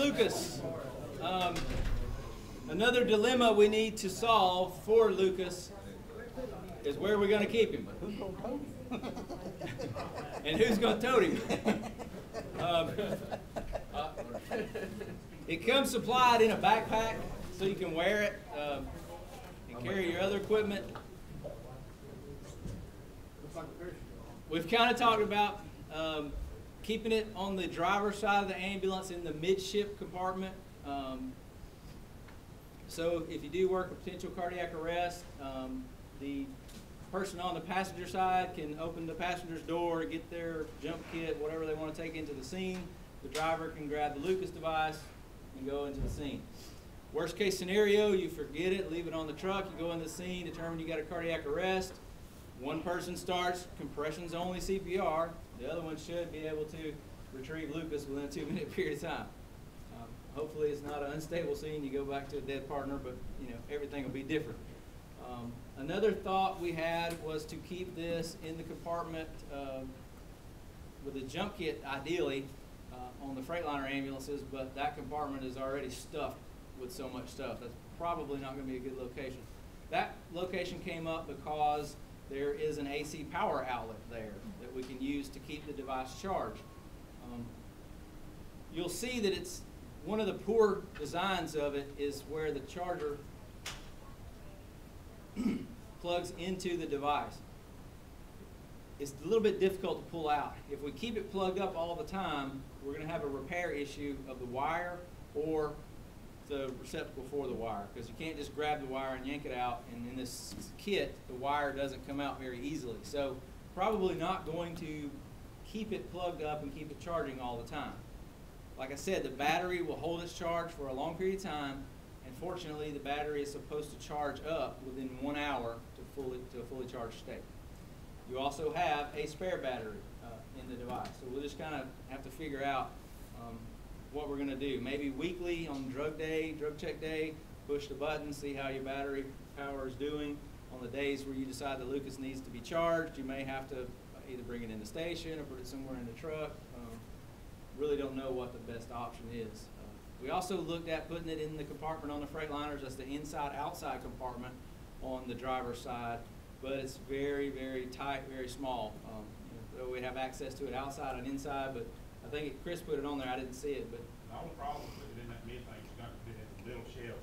Lucas. Another dilemma we need to solve for Lucas is where we're going to keep him. Who's going to tote him? And who's going to tote him? It comes supplied in a backpack so you can wear it and carry your other equipment. We've kind of talked about keeping it on the driver's side of the ambulance in the midship compartment. So if you do work a potential cardiac arrest, the person on the passenger side can open the passenger's door, get their jump kit, whatever they want to take into the scene. The driver can grab the Lucas device and go into the scene. Worst case scenario, you forget it, leave it on the truck, you go in the scene, determine you got a cardiac arrest. One person starts compressions only CPR, the other one should be able to retrieve Lucas within a 2-minute period of time. Hopefully it's not an unstable scene, you go back to a dead partner, but you know, everything will be different. Another thought we had was to keep this in the compartment with a jump kit, ideally, on the Freightliner ambulances, but that compartment is already stuffed with so much stuff. That's probably not going to be a good location. That location came up because there is an AC power outlet there that we can use to keep the device charged. You'll see that it's one of the poor designs of it is where the charger plugs into the device. It's a little bit difficult to pull out. If we keep it plugged up all the time, we're going to have a repair issue of the wire or the receptacle for the wire, because you can't just grab the wire and yank it out, and in this kit the wire doesn't come out very easily. So probably not going to keep it plugged up and keep it charging all the time. Like I said, the battery will hold its charge for a long period of time, and fortunately the battery is supposed to charge up within 1 hour to a fully charged state. You also have a spare battery in the device, so we'll just kind of have to figure out what we're going to do. Maybe weekly on drug check day, push the button, see how your battery power is doing. On the days where you decide that Lucas needs to be charged, you may have to either bring it in the station or put it somewhere in the truck. Really don't know what the best option is. We also looked at putting it in the compartment on the Freightliners. That's the inside-outside compartment on the driver's side, but it's very, very tight, very small. So we have access to it outside and inside, but I think Chris put it on there. I didn't see it, but the only problem with putting it in that mid thing is you're going to put it in the middle shelf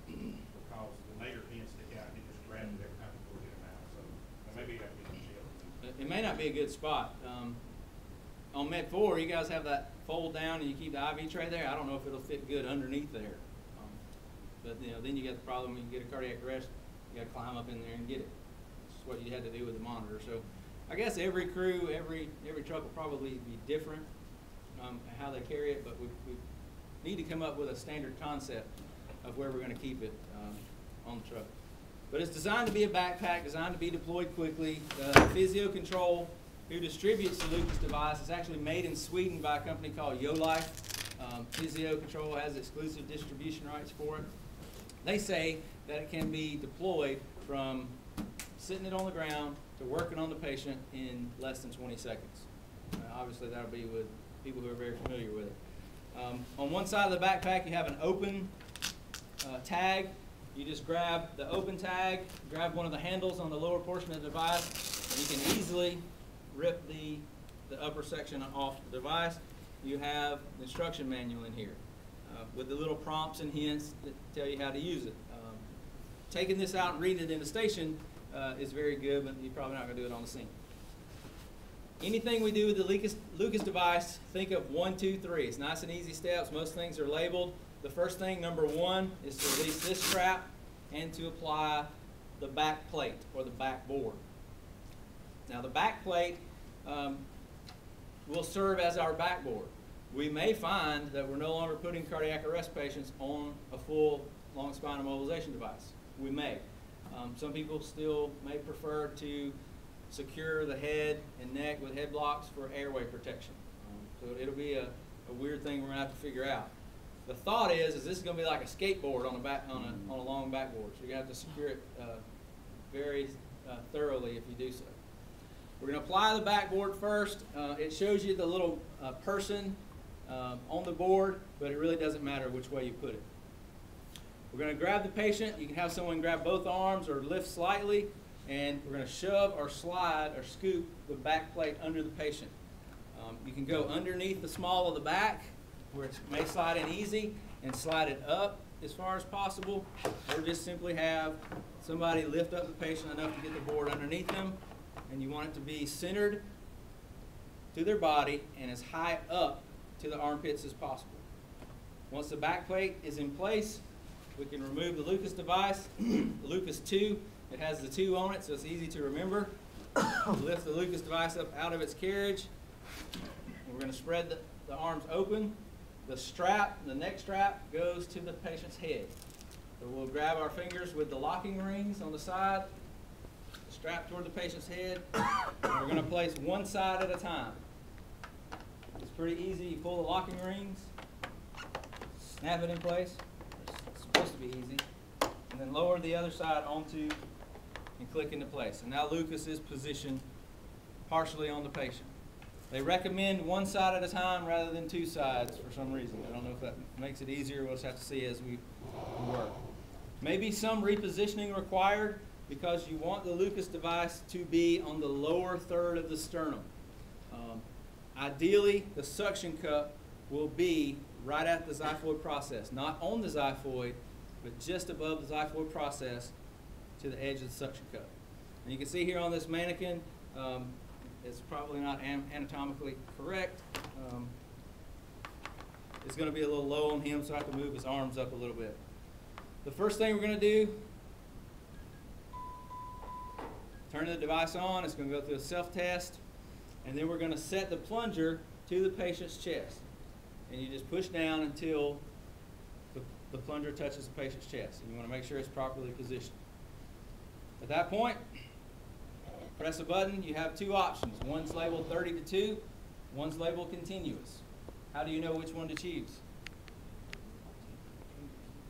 because the later pins stick out and it just grabs it every time you pull it in and out. So maybe you have to get in the shelf. It may not be a good spot. On Med 4, you guys have that fold down and you keep the IV tray there. I don't know if it'll fit good underneath there. But you know, then you get the problem when you get a cardiac arrest, you got to climb up in there and get it. That's what you had to do with the monitor. So I guess every crew, every truck will probably be different how they carry it, but we need to come up with a standard concept of where we're going to keep it on the truck. But it's designed to be a backpack, designed to be deployed quickly. The Physio Control, who distributes the Lucas device, is actually made in Sweden by a company called YoLife. Physio Control has exclusive distribution rights for it. They say that it can be deployed from sitting it on the ground to working on the patient in less than 20 seconds. Obviously that'll be with people who are very familiar with it. On one side of the backpack you have an open tag. You just grab the open tag, grab one of the handles on the lower portion of the device, and you can easily rip the upper section off the device. You have the instruction manual in here with the little prompts and hints that tell you how to use it. Taking this out and reading it in the station is very good, but you're probably not going to do it on the scene. Anything we do with the Lucas device, think of 1, 2, 3. It's nice and easy steps. Most things are labeled. The first thing, number 1, is to release this strap and to apply the back plate or the back board. Now the back plate will serve as our backboard. We may find that we're no longer putting cardiac arrest patients on a full long spine immobilization device. We may. Some people still may prefer to secure the head and neck with head blocks for airway protection. So it'll be a weird thing we're going to have to figure out. The thought is this is going to be like a skateboard on a long backboard. So you're going to have to secure it very thoroughly if you do so. We're going to apply the backboard first. It shows you the little person on the board, but it really doesn't matter which way you put it. We're going to grab the patient. You can have someone grab both arms or lift slightly, and we're going to shove or slide or scoop the back plate under the patient. You can go underneath the small of the back, where it may slide in easy, and slide it up as far as possible, or just simply have somebody lift up the patient enough to get the board underneath them, and you want it to be centered to their body and as high up to the armpits as possible. Once the back plate is in place, we can remove the Lucas device. The Lucas 2, it has the 2 on it, so it's easy to remember. Lift the Lucas device up out of its carriage. We're going to spread the arms open. The strap, the neck strap, goes to the patient's head. So we'll grab our fingers with the locking rings on the side, strap toward the patient's head, and we're going to place one side at a time. It's pretty easy. You pull the locking rings, snap it in place. It's supposed to be easy. And then lower the other side onto and click into place. And now Lucas is positioned partially on the patient. They recommend one side at a time rather than 2 sides for some reason. I don't know if that makes it easier. We'll just have to see as we work. Maybe some repositioning required because you want the Lucas device to be on the lower third of the sternum. Ideally, the suction cup will be right at the xiphoid process, not on the xiphoid, but just above the xiphoid process to the edge of the suction cup. And you can see here on this mannequin, it's probably not anatomically correct. It's going to be a little low on him, so I have to move his arms up a little bit. The first thing we're going to do, turn the device on. It's going to go through a self-test, and then we're going to set the plunger to the patient's chest. And you just push down until the plunger touches the patient's chest. And you want to make sure it's properly positioned. At that point, press a button. You have 2 options. One's labeled 30 to 2, one's labeled continuous. How do you know which one to choose?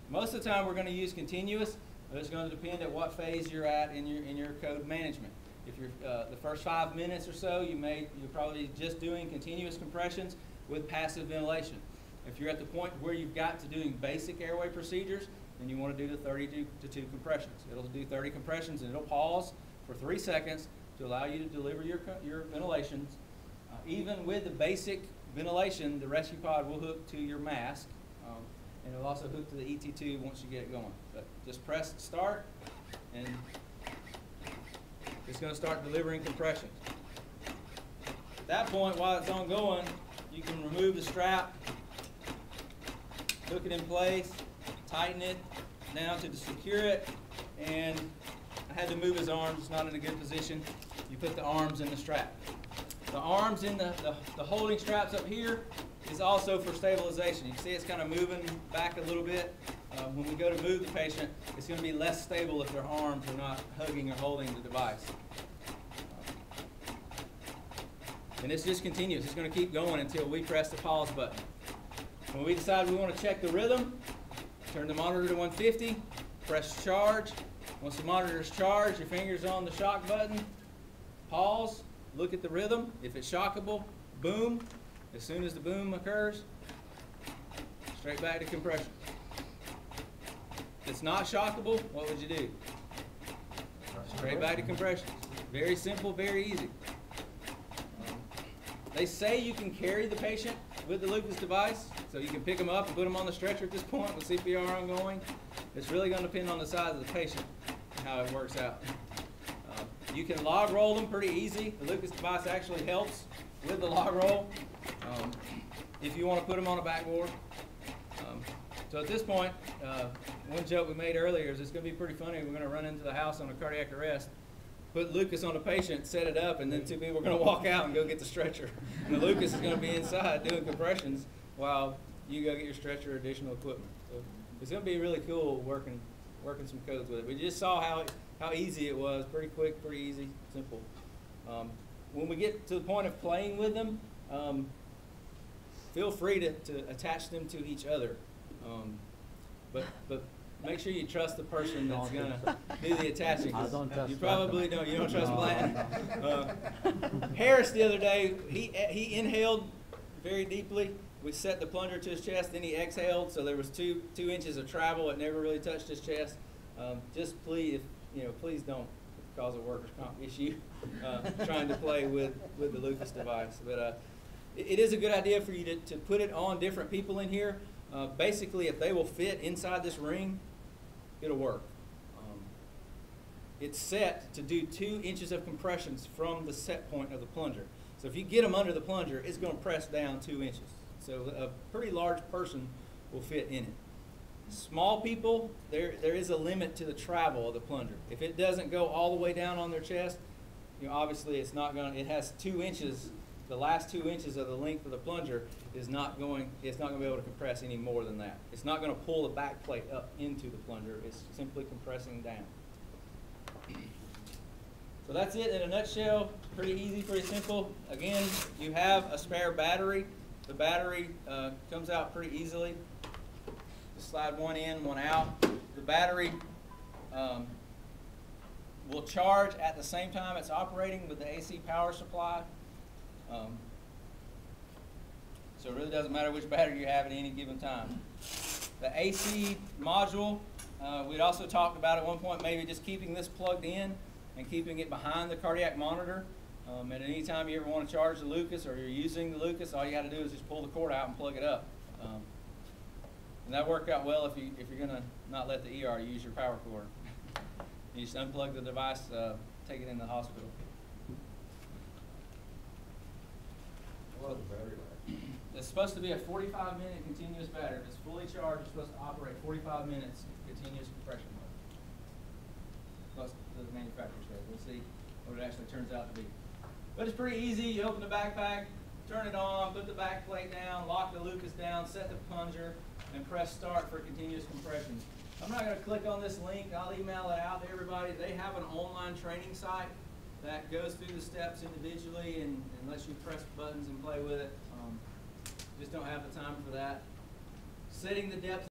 Most of the time we're going to use continuous, but it's going to depend at what phase you're at in your code management. If you're the first 5 minutes or so, you're probably just doing continuous compressions with passive ventilation. If you're at the point where you've got to doing basic airway procedures, then you want to do the 30 to 2 compressions. It'll do 30 compressions and it'll pause for 3 seconds to allow you to deliver your ventilations. Even with the basic ventilation, the rescue pod will hook to your mask, and it'll also hook to the ET2 once you get it going. But just press start, and it's going to start delivering compressions. At that point, while it's ongoing, you can remove the strap, hook it in place, tighten it down to secure it, and I had to move his arms. It's not in a good position. You put the arms in the strap. The arms in the holding straps up here is also for stabilization. You can see it's kind of moving back a little bit. When we go to move the patient, it's going to be less stable if their arms are not hugging or holding the device. And it's just continuous. It's going to keep going until we press the pause button. When we decide we want to check the rhythm, turn the monitor to 150, press charge. Once the monitor is charged, your finger's on the shock button, pause, look at the rhythm. If it's shockable, boom. As soon as the boom occurs, straight back to compression. If it's not shockable, what would you do? Straight back to compression. Very simple, very easy. They say you can carry the patient with the Lucas device, so you can pick them up and put them on the stretcher at this point with CPR ongoing. It's really going to depend on the size of the patient and how it works out. You can log roll them pretty easy. The Lucas device actually helps with the log roll if you want to put them on a backboard. So at this point, one joke we made earlier is it's going to be pretty funny. We're going to run into the house on a cardiac arrest, put Lucas on a patient, set it up, and then 2 people are going to walk out and go get the stretcher. And the Lucas is going to be inside doing compressions while you go get your stretcher or additional equipment. So it's going to be really cool working some codes with it. We just saw how easy it was. Pretty quick, pretty easy, simple. When we get to the point of playing with them, feel free to attach them to each other. But make sure you trust the person that's going to do the attaching. You probably don't. You don't trust Bland. Harris the other day, he inhaled very deeply, we set the plunger to his chest, then he exhaled, so there was two inches of travel. It never really touched his chest. Just please, please don't cause a workers' comp issue trying to play with the Lucas device. But it is a good idea for you to put it on different people in here. Basically, if they will fit inside this ring, it'll work. It's set to do 2 inches of compressions from the set point of the plunger. So if you get them under the plunger, it's going to press down 2 inches. So a pretty large person will fit in it. Small people, there is a limit to the travel of the plunger. If it doesn't go all the way down on their chest, obviously it's not going to, it has 2 inches, the last 2 inches of the length of the plunger is not going, it's not going to be able to compress any more than that. It's not going to pull the back plate up into the plunger. It's simply compressing down. So that's it in a nutshell. Pretty easy, pretty simple. Again, you have a spare battery. The battery comes out pretty easily. Just slide one in, one out. The battery will charge at the same time it's operating with the AC power supply. So it really doesn't matter which battery you have at any given time. The AC module, we'd also talked about at one point maybe just keeping this plugged in and keeping it behind the cardiac monitor. And any time you ever want to charge the Lucas or you're using the Lucas, all you got to do is just pull the cord out and plug it up. And that worked out well if you're going to not let the ER use your power cord. You just unplug the device, take it in the hospital. How long is the battery last? It's supposed to be a 45-minute continuous battery. If it's fully charged, it's supposed to operate 45 minutes continuous compression mode. Plus the manufacturer says. We'll see what it actually turns out to be. But it's pretty easy. You open the backpack, turn it on, put the back plate down, lock the Lucas down, set the plunger, and press start for continuous compression. I'm not going to click on this link. I'll email it out to everybody. They have an online training site that goes through the steps individually and lets you press buttons and play with it. Just don't have the time for that. Setting the depth